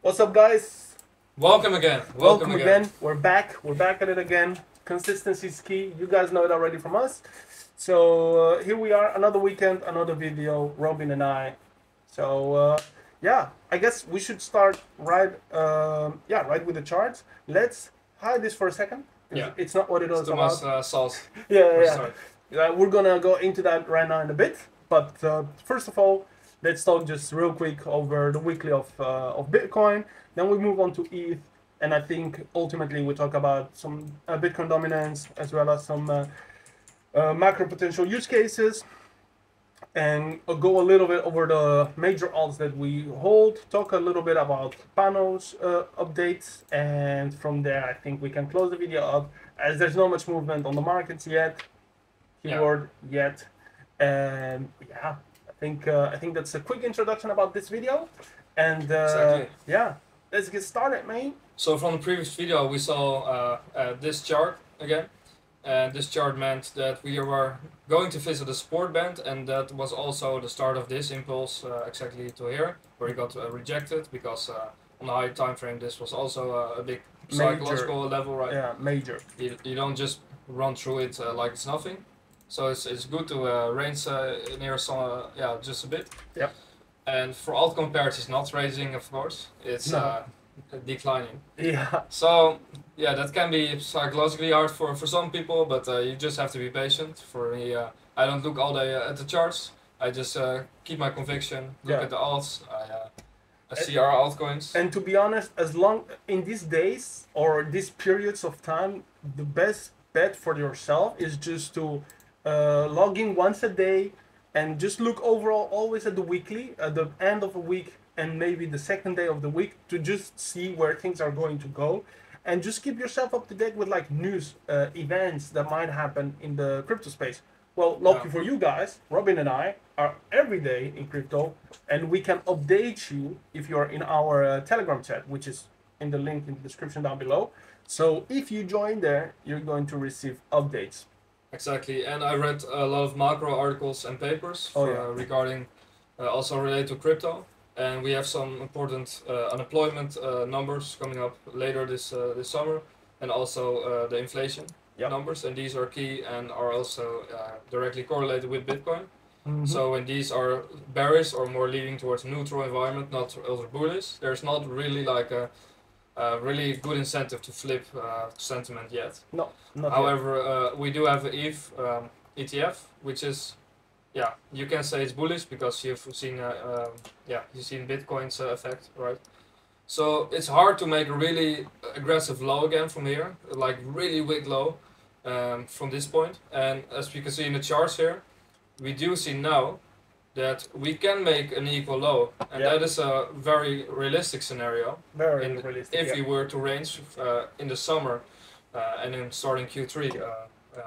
What's up, guys? Welcome again. Welcome again. We're back. We're back at it again. Consistency is key. You guys know it already from us. So here we are, another weekend, another video. Robin and I. So yeah, I guess we should start right with the charts. Let's hide this for a second. Yeah. It's not what it was Too about. much sauce. Yeah. We're gonna go into that right now in a bit. But first of all, let's talk just real quick over the weekly of Bitcoin. Then we move on to ETH, and I think ultimately we talk about some Bitcoin dominance as well as some macro potential use cases, and go a little bit over the major alts that we hold. Talk a little bit about Panos updates, and from there I think we can close the video up as there's not much movement on the markets yet. Keyword yet, and yeah. I think that's a quick introduction about this video, and Exactly. yeah, let's get started, man. So from the previous video we saw this chart again, and this chart meant that we were going to visit the support band, and that was also the start of this impulse exactly to here, where it got rejected because on the high time frame this was also a big psychological level, right? Yeah, major. You don't just run through it like it's nothing. So it's good to range near some, just a bit. Yep. And for altcoin pairs, it's not raising, of course. It's declining. Yeah. So yeah, that can be psychologically hard for some people, but you just have to be patient. For me, I don't look all day at the charts. I just keep my conviction. Look at the alts. I see our altcoins. And to be honest, as long in these days or these periods of time, the best bet for yourself is just to log in once a day and just look overall always at the weekly, at the end of a week and maybe the second day of the week, to just see where things are going to go, and just keep yourself up to date with like news events that might happen in the crypto space. Well, lucky for you guys, Robin and I are every day in crypto, and we can update you if you're in our Telegram chat, which is in the link in the description down below. So if you join there, you're going to receive updates. Exactly, and I read a lot of macro articles and papers regarding also related to crypto, and we have some important unemployment numbers coming up later this summer, and also the inflation numbers, and these are key and are also directly correlated with Bitcoin. So when these are bearish or more leading towards neutral environment, not ultra bullish, there's not really like a really good incentive to flip sentiment yet. No, not However, yet. We do have an ETH ETF, which is, you can say it's bullish because you've seen, you've seen Bitcoin's effect, right? So it's hard to make a really aggressive low again from here, like really big low from this point. And as we can see in the charts here, we do see now that we can make an equal low, and that is a very realistic scenario. Very realistic. If we were to range in the summer and then starting Q3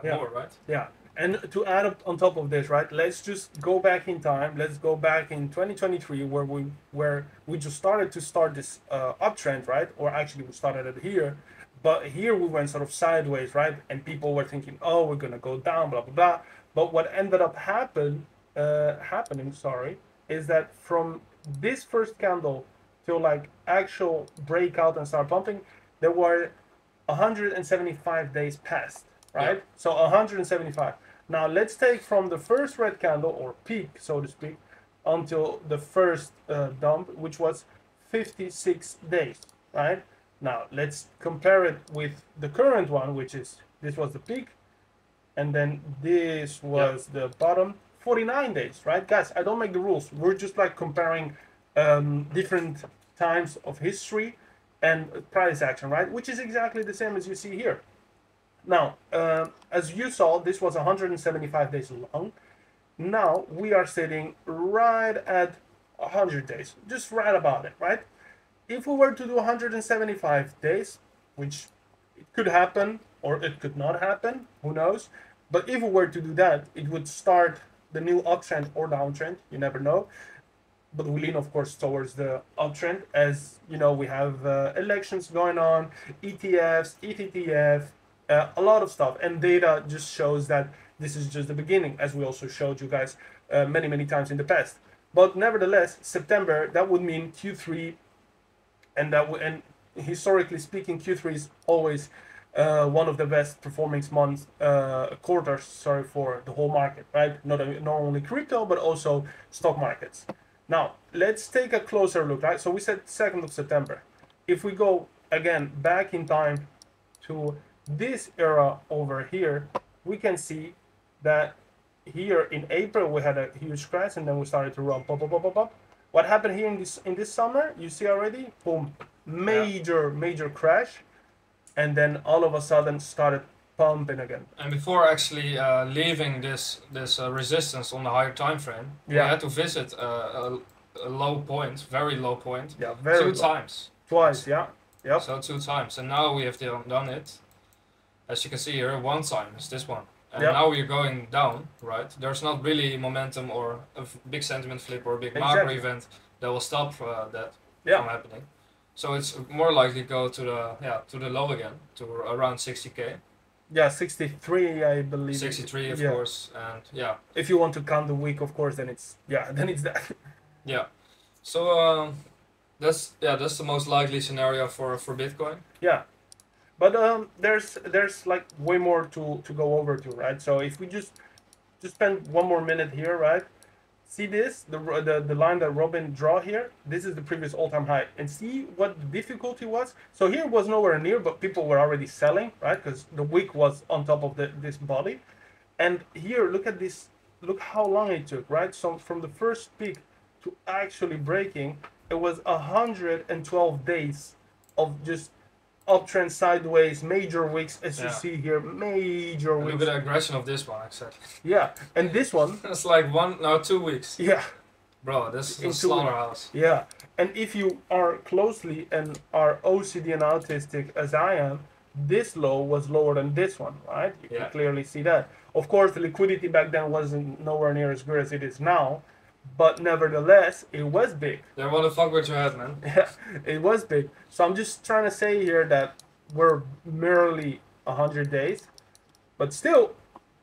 more, right? Yeah, and to add up on top of this, right? Let's just go back in time. Let's go back in 2023, where we just started this uptrend, right? Or actually, we started it here, but here we went sort of sideways, right? And people were thinking, oh, we're gonna go down, blah blah blah. But what ended up happening, is that from this first candle till like actual breakout and start pumping, there were 175 days passed, right? Yeah. So 175. Now let's take from the first red candle or peak, so to speak, until the first dump, which was 56 days, right? Now let's compare it with the current one, which is this was the peak, and then this was the bottom. 49 days, right? Guys, I don't make the rules. We're just like comparing different times of history and price action, right? Which is exactly the same as you see here. Now, as you saw, this was 175 days long. Now we are sitting right at 100 days, just right about it, right? If we were to do 175 days, which it could happen or it could not happen, who knows? But if we were to do that, it would start the new uptrend or downtrend, you never know. But we lean, of course, towards the uptrend, as you know, we have elections going on, ETFs, ETTF, a lot of stuff, and data just shows that this is just the beginning, as we also showed you guys many times in the past. But nevertheless, September, that would mean Q3 and historically speaking, Q3 is always one of the best performing months, quarters, sorry, for the whole market, right? Not only crypto but also stock markets. Now let's take a closer look, right? So we said 2nd of September. If we go again back in time to this era over here, we can see that here in April we had a huge crash and then we started to run pop, pop, pop, pop, pop. What happened here in this summer? You see already, boom, major crash, and then all of a sudden started pumping again. And before actually leaving this resistance on the higher time frame, we had to visit a low point, very low point, two times. Twice, yeah. Yep. So 2 times, and now we have done it. As you can see here, 1 time is this one. And now we're going down, right? There's not really momentum or a big sentiment flip or a big macro event that will stop that from happening. So it's more likely go to the low again, to around 60k. Yeah, 63, I believe. 63, of course, and if you want to count the week, of course, then it's that. Yeah. So that's the most likely scenario for Bitcoin. Yeah. But there's like way more to go over to, right? So if we just spend one more minute here, right? See this, the line that Robin draw here. This is the previous all-time high, and see what the difficulty was. So here was nowhere near, but people were already selling, right? Because the wick was on top of this body, and here look at this. Look how long it took, right? So from the first peak to actually breaking, it was 112 days of just uptrend sideways, major wicks, as you see here, major wicks. Look at the aggression of this one, exactly. Yeah, and this one. It's like 2 weeks. Yeah. Bro, this is a slaughterhouse. Yeah, and if you are closely and are OCD and autistic as I am, this low was lower than this one, right? You can clearly see that. Of course, the liquidity back then wasn't nowhere near as good as it is now, but nevertheless, it was big. They want to fuck with your head, man. Yeah, it was big. So I'm just trying to say here that we're merely 100 days, but still,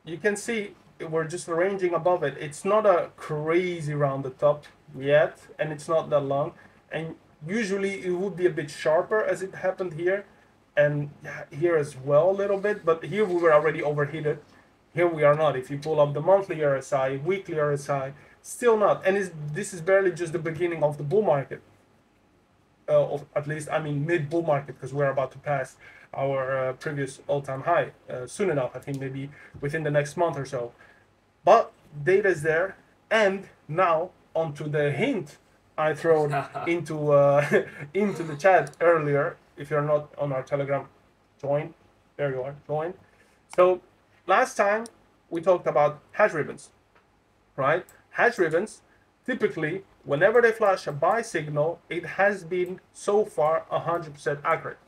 you can see we're just ranging above it. It's not a crazy round the top yet, and it's not that long. And usually it would be a bit sharper as it happened here, and here as well a little bit. But here we were already overheated. Here we are not. If you pull up the monthly RSI, weekly RSI, still not. And this is barely just the beginning of the bull market. At least, I mean, mid bull market, because we're about to pass our previous all-time high soon enough. I think maybe within the next month or so. But data is there, and now onto the hint I thrown into into the chat earlier. If you're not on our Telegram, join. There you are, join. So last time we talked about hash ribbons, right? Hash ribbons, typically, whenever they flash a buy signal, it has been so far 100% accurate.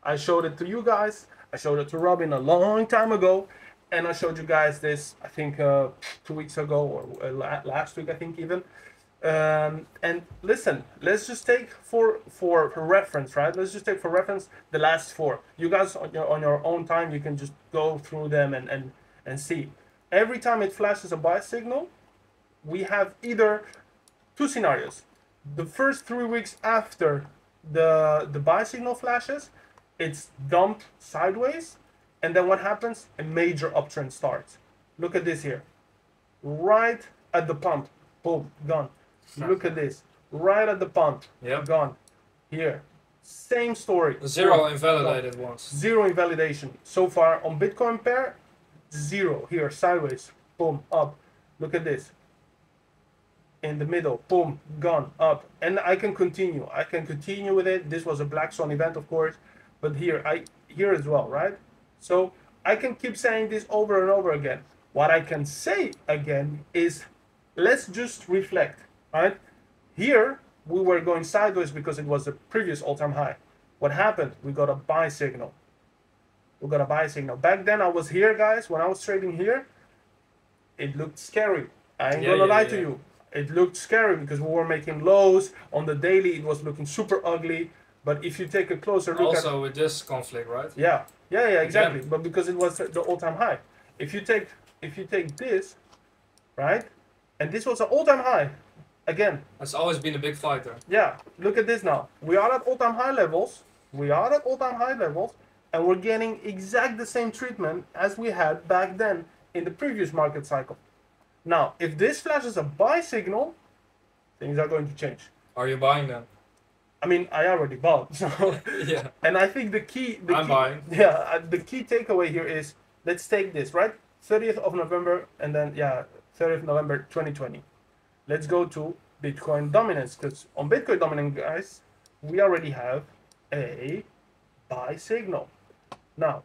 I showed it to you guys. I showed it to Robin a long time ago. And I showed you guys this, I think, 2 weeks ago, or last week, I think, even. And listen, let's just take for reference, right? Let's just take for reference the last 4. You guys, on your own time, you can just go through them and see. Every time it flashes a buy signal, we have either 2 scenarios. The first 3 weeks after the buy signal flashes, it's dumped sideways. And then what happens? A major uptrend starts. Look at this here. Right at the pump. Boom, gone. Look at this. Right at the pump. Gone. Here. Same story. 0 invalidated ones. 0 invalidation. So far on Bitcoin pair, 0. Here, sideways. Boom, up. Look at this. In the middle. Boom, gone, up. And I can continue. I can continue with it. This was a Black Swan event, of course. But here as well, right? So I can keep saying this over and over again. What I can say again is, let's just reflect, right? Here, we were going sideways because it was the previous all-time high. What happened? We got a buy signal. We got a buy signal. Back then, I was here, guys. When I was trading here, it looked scary. I ain't gonna lie to you. It looked scary because we were making lows. On the daily, it was looking super ugly. But if you take a closer look also with this conflict, right? Yeah, exactly. But because it was the all-time high. If you take this, right, and this was an all-time high, again, it's always been a big fighter. Yeah, look at this now. We are at all-time high levels. We are at all-time high levels, and we're getting exact the same treatment as we had back then in the previous market cycle. Now, if this flashes a buy signal, things are going to change. Are you buying them? I mean, I already bought. So yeah. And I think the key. I'm buying. Yeah, the key takeaway here is, let's take this, right? 30th of November, and then, 30th November 2020. Let's go to Bitcoin dominance, because on Bitcoin dominance, guys, we already have a buy signal. Now,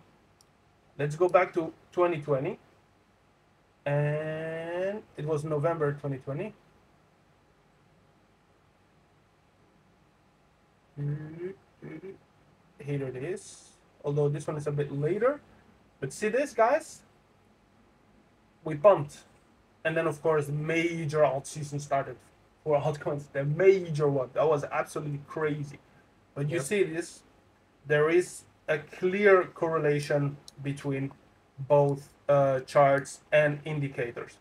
let's go back to 2020, and it was November 2020. Here it is, although this one is a bit later. But see this, guys? We pumped. And then, of course, the major alt season started for altcoins. The major one. That was absolutely crazy. But you see this, there is a clear correlation between both charts and indicators.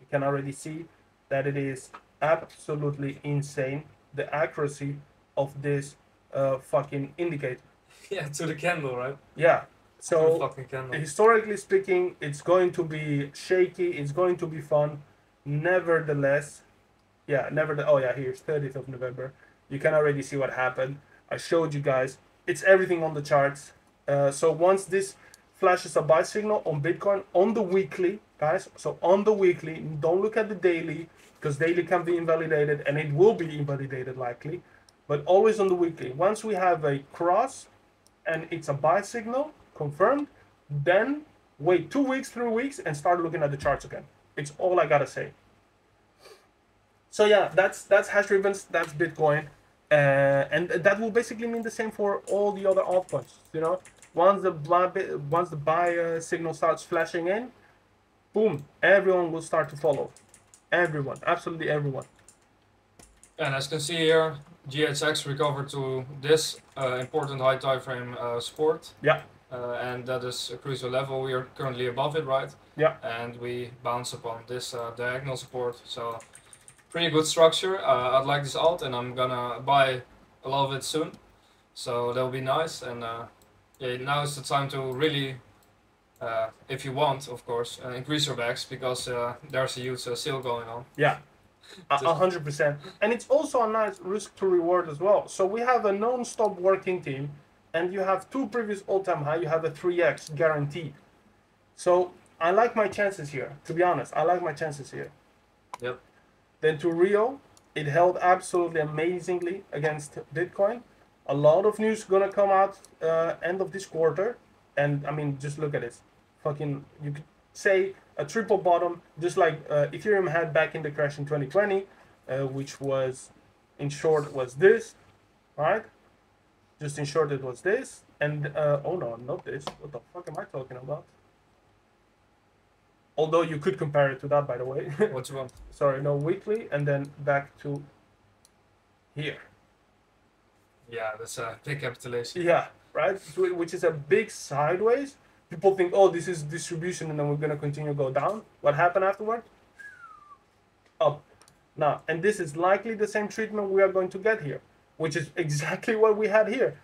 You can already see that it is absolutely insane, the accuracy of this fucking indicator. Yeah, to the candle, right? Yeah. So fucking candle. Historically speaking, it's going to be shaky. It's going to be fun. Nevertheless, oh yeah, here's 30th of November. You can already see what happened. I showed you guys. It's everything on the charts. So once this flashes a buy signal on Bitcoin on the weekly, guys. So on the weekly, don't look at the daily, because daily can be invalidated, and it will be invalidated likely. But always on the weekly. Once we have a cross and it's a buy signal confirmed, then wait 2 weeks, 3 weeks, and start looking at the charts again. It's all I gotta say. So yeah, that's hash ribbons, that's Bitcoin, and that will basically mean the same for all the other altcoins. You know, once the buy signal starts flashing in, boom, everyone will start to follow. Everyone, absolutely everyone. And as you can see here, GHX recovered to this important high time frame support. Yeah. And that is a crucial level. We are currently above it, right? Yeah. And we bounce upon this diagonal support. So pretty good structure. I'd like this alt, and I'm gonna buy a lot of it soon. So that'll be nice. And yeah, now is the time to really, if you want, of course, increase your backs, because there's a huge sale going on. Yeah. 100%. And it's also a nice risk to reward as well. So we have a non-stop working team, and you have 2 previous all-time high, you have a 3x guaranteed. So I like my chances here, to be honest. I like my chances here. Yep. Then to Rio, it held absolutely amazingly against Bitcoin. A lot of news gonna come out end of this quarter. And I mean, just look at it. Fucking, you could say a triple bottom, just like Ethereum had back in the crash in 2020, which was, in short, was this, right? Just in short, it was this. And, oh no, not this. What the fuck am I talking about? Although you could compare it to that, by the way. What's wrong? Sorry, no, weekly, and then back to here. Yeah, that's a big capitulation. Yeah, right? Which is a big sideways. People think, oh, this is distribution, and then we're going to continue to go down. What happened afterward? Up. Now, and this is likely the same treatment we are going to get here, which is exactly what we had here.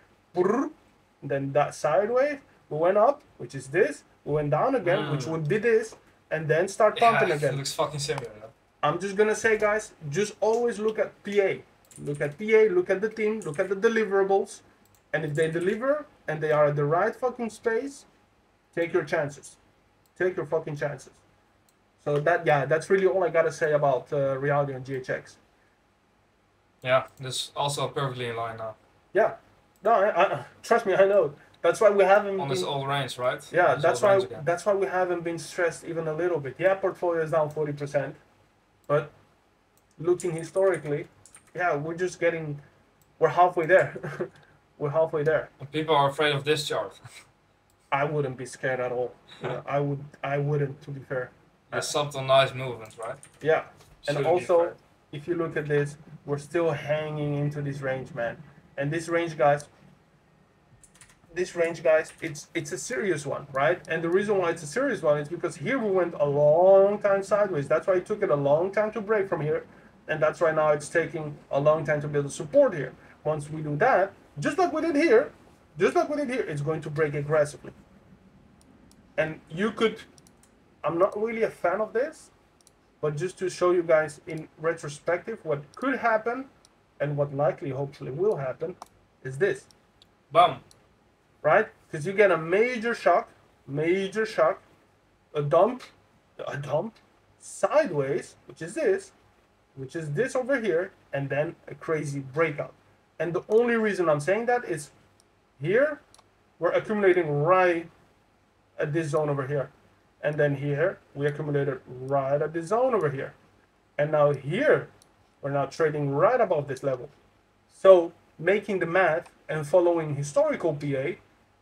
Then that sideways, we went up, which is this. We went down again, which would be this, and then start pumping again. It looks fucking similar. I'm just going to say, guys, just always look at PA. Look at PA, look at the team, look at the deliverables. And if they deliver, and they are at the right fucking space, take your chances. Take your fucking chances. So that, yeah, that's really all I gotta say about Reality and GHX. Yeah, this also perfectly in line now. Yeah, no, I trust me, I know. That's why we haven't on this old range, right? Yeah, that's why we haven't been stressed even a little bit. Yeah, portfolio is down 40%, but looking historically, yeah, we're halfway there. We're halfway there. And people are afraid of this chart. I wouldn't be scared at all. I wouldn't, to be fair. There's subtle nice movements, right? Yeah, and also, if you look at this, we're still hanging into this range, man. And this range, guys, it's a serious one, right? And the reason why it's a serious one is because here we went a long time sideways. That's why it took it a long time to break from here. And that's right now it's taking a long time to build a support here. Once we do that, just like we did here, it's going to break aggressively. And you could, I'm not really a fan of this, but just to show you guys in retrospective what could happen and what likely, hopefully, will happen is this. Bam. Right? Because you get a major shock, a dump, sideways, which is this over here, and then a crazy breakout. And the only reason I'm saying that is here, we're accumulating right at this zone over here. And then here, we accumulated right at this zone over here. And now here, we're now trading right above this level. So making the math and following historical PA,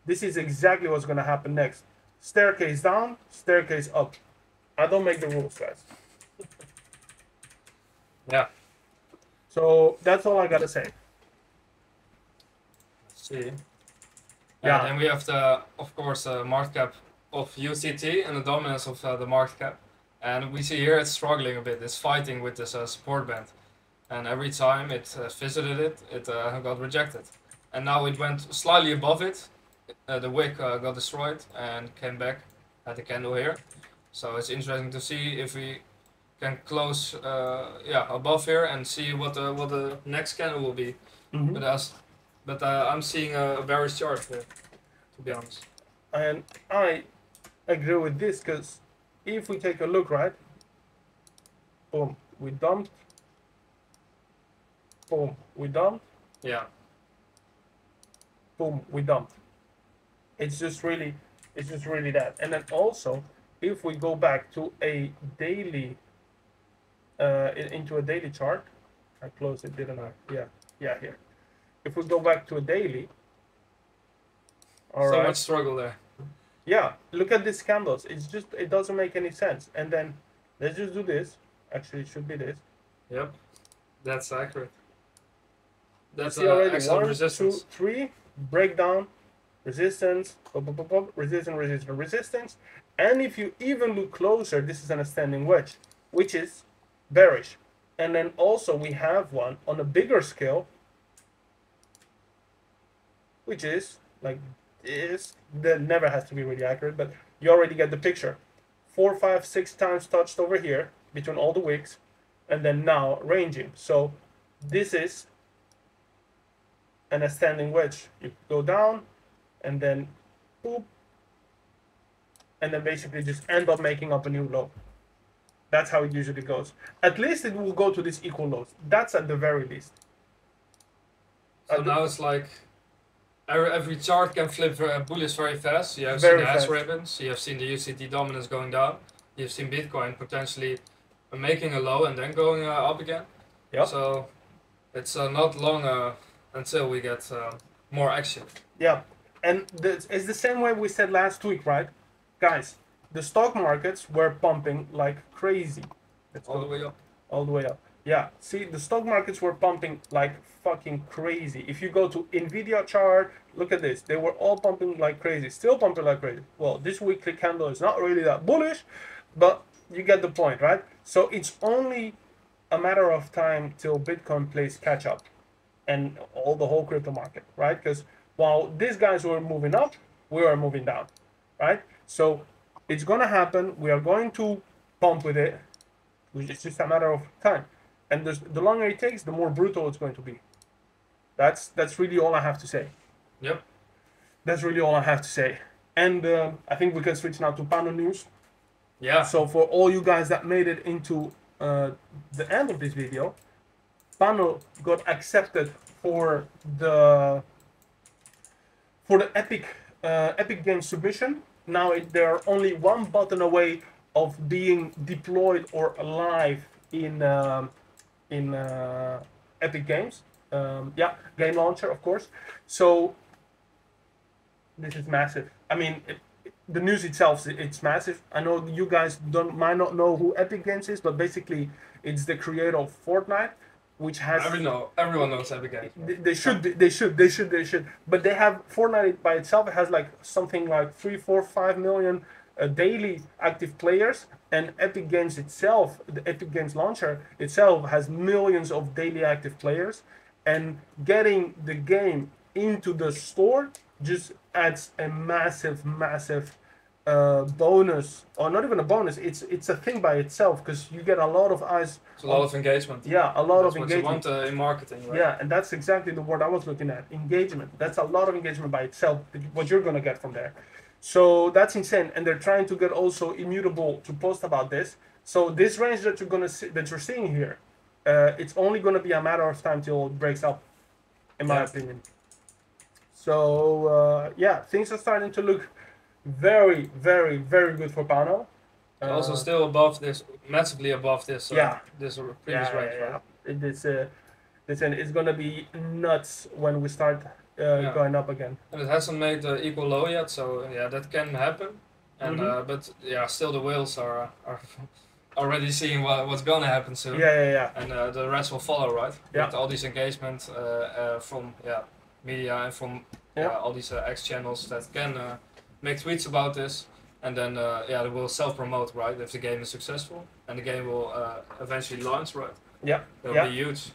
this is exactly what's going to happen next. Staircase down, staircase up. I don't make the rules, guys. Yeah. So that's all I got to say. Let's see. Yeah. Then we have the, of course, market cap of UCT and the dominance of the market cap. And we see here it's struggling a bit. It's fighting with this support band. And every time it visited it, it got rejected. And now it went slightly above it. The wick got destroyed and came back at the candle here. So it's interesting to see if we can close above here and see what the next candle will be. But I'm seeing a bearish chart here, to be honest. And I agree with this because if we take a look, right? Boom, we dumped. Boom, we dumped. Yeah. Boom, we dumped. It's just really that. And then also, if we go back to a daily, into a daily chart, I closed it, didn't I? Yeah, here. If we go back to a daily, all right. So much struggle there. Yeah, look at these candles. It doesn't make any sense. And then let's just do this. Actually, it should be this. Yep, that's accurate. That's already excellent 1, resistance. 2, 3, breakdown, resistance, resistance. And if you even look closer, this is an ascending wedge, which is bearish. And then also we have one on a bigger scale, which is like this. That never has to be really accurate, but you already get the picture. 4, 5, 6 times touched over here between all the wicks, and then now ranging. So this is an ascending wedge. You go down, and then boop, and then basically just end up making up a new low. That's how it usually goes. At least it will go to these equal lows. That's at the very least. So now it's like every chart can flip bullish very fast. You have seen the S ribbons, you have seen the UCT dominance going down, you've seen Bitcoin potentially making a low and then going up again. Yep. So it's not long until we get more action. Yeah, and it's the same way we said last week, right? Guys, the stock markets were pumping like crazy. All the way up. All the way up. Yeah, see, the stock markets were pumping like fucking crazy. If you go to Nvidia chart, look at this. They were all pumping like crazy, still pumping like crazy. Well, this weekly candle is not really that bullish, but you get the point, right? So it's only a matter of time till Bitcoin plays catch up and the whole crypto market, right? Because while these guys were moving up, we were moving down, right? So it's going to happen. We are going to pump with it. It's just a matter of time. And the longer it takes, the more brutal it's going to be. That's really all I have to say. Yep. That's really all I have to say. And I think we can switch now to panel news. Yeah. So for all you guys that made it into the end of this video, panel got accepted for the Epic Games submission. Now they're only one button away of being deployed or live in Epic Games. Game launcher, of course. So this is massive. I mean, the news itself, it's massive. I know you guys might not know who Epic Games is, but basically it's the creator of Fortnite, which has everyone knows Epic Games. They should. But they have Fortnite by itself. It has like something like 3, 4, 5 million daily active players, and Epic Games itself, the Epic Games launcher itself, has millions of daily active players, and getting the game into the store just adds a massive bonus, or not even a bonus. It's a thing by itself, because you get a lot of eyes. It's a lot of engagement. Yeah, a lot that's of engagement. What you want in marketing, right? Yeah, and that's exactly the word I was looking at. Engagement. That's a lot of engagement by itself. What you're gonna get from there. So that's insane. And they're trying to get also Immutable to post about this. So this range that you're gonna see, that you're seeing here, it's only gonna be a matter of time till it breaks up, in my opinion. So yeah, things are starting to look very good for Pano. Also still above this, massively above this. This previous range. Right? It's gonna be nuts when we start going up again. And it hasn't made the equal low yet, so yeah, that can happen. And but yeah, still the whales are already seeing what's gonna happen soon. Yeah. And the rest will follow, right? Yeah. With all these engagement from media and from all these X channels that can make tweets about this, and then they will self-promote, right? If the game is successful and the game will eventually launch, right? Yeah. It'll be huge.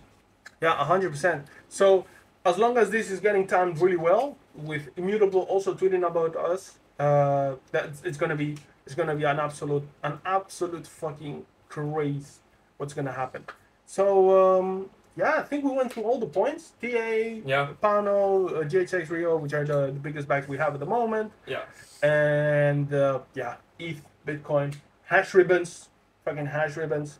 Yeah, 100%. So as long as this is getting timed really well, with Immutable also tweeting about us, that it's gonna be an absolute fucking craze what's gonna happen. So yeah, I think we went through all the points. TA, Pano, GHX Rio, which are the biggest bags we have at the moment. Yeah. And ETH, Bitcoin, hash ribbons, fucking hash ribbons.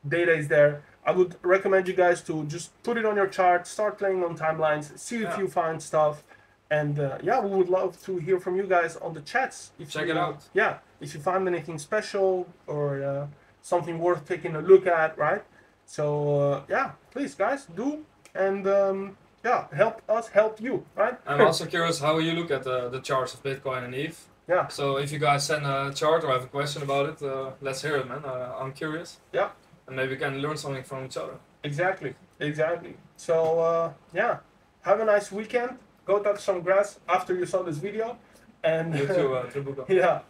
Data is there. I would recommend you guys to just put it on your chart, start playing on timelines, see if you find stuff. And we would love to hear from you guys on the chats. Check it out. Yeah, if you find anything special or something worth taking a look at, right? So please guys, do, and help us help you, right? I'm also curious how you look at the charts of Bitcoin and ETH. Yeah. So if you guys send a chart or have a question about it, let's hear it, man. I'm curious. Yeah. And maybe we can learn something from each other. Exactly. So have a nice weekend. Go touch some grass after you saw this video, and you too, Tribuka. Yeah,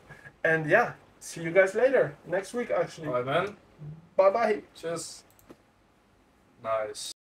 and see you guys later next week actually. Alright, man. Bye bye. Cheers. Nice.